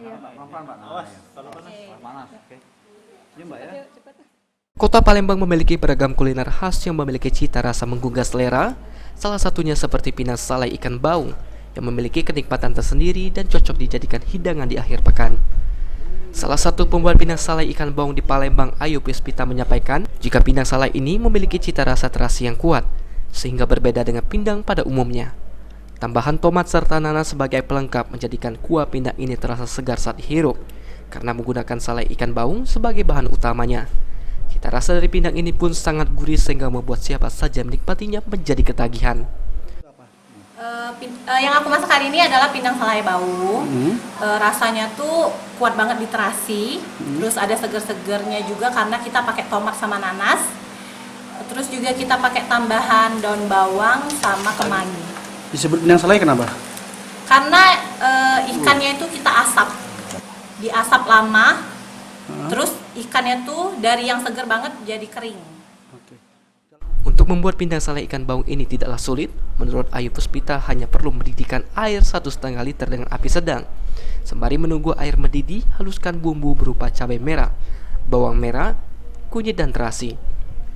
Pelan-pelan, Mbak. Awas, kalau panas. Oke. Ya, Mbak ya. Kota Palembang memiliki beragam kuliner khas yang memiliki cita rasa menggugah selera. Salah satunya seperti pinang salai ikan baung yang memiliki kenikmatan tersendiri dan cocok dijadikan hidangan di akhir pekan. Salah satu pembuat pinang salai ikan baung di Palembang, Ayu Puspita, menyampaikan jika pinang salai ini memiliki cita rasa terasi yang kuat, sehingga berbeda dengan pindang pada umumnya. Tambahan tomat serta nanas sebagai pelengkap menjadikan kuah pindang ini terasa segar saat dihirup, karena menggunakan salai ikan baung sebagai bahan utamanya. Cita rasa dari pindang ini pun sangat gurih sehingga membuat siapa saja menikmatinya menjadi ketagihan. Yang aku masak hari ini adalah pindang salai baung. Rasanya tuh kuat banget di terasi. Terus ada seger-segernya juga karena kita pakai tomat sama nanas. Terus juga kita pakai tambahan daun bawang sama kemangi. Disebut pindang salai kenapa? Karena ikannya itu kita asap, diasap lama. Terus ikannya tuh dari yang seger banget jadi kering. Untuk membuat pindang salai ikan baung ini tidaklah sulit. Menurut Ayu Puspita hanya perlu mendidihkan air 1,5 liter dengan api sedang. Sembari menunggu air mendidih, haluskan bumbu berupa cabai merah, bawang merah, kunyit dan terasi.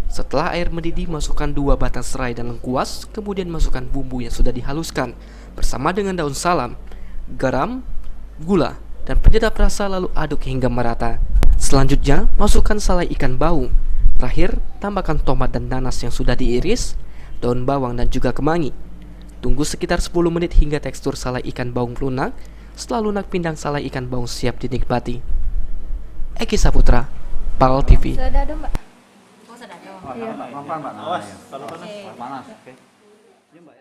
Setelah air mendidih, masukkan 2 batang serai dan lengkuas, kemudian masukkan bumbu yang sudah dihaluskan bersama dengan daun salam, garam, gula, dan penyedap rasa, lalu aduk hingga merata. Selanjutnya, masukkan salai ikan baung. Terakhir, tambahkan tomat dan nanas yang sudah diiris, daun bawang dan juga kemangi. Tunggu sekitar 10 menit hingga tekstur salai ikan baung lunak. Setelah lunak, pindang salai ikan baung siap dinikmati. Eki Saputra, PAL TV. Sudah ada, Mbak. Oh, sudah ada. Pelan-pelan, Mbak. Awas, kalau panas. Oke.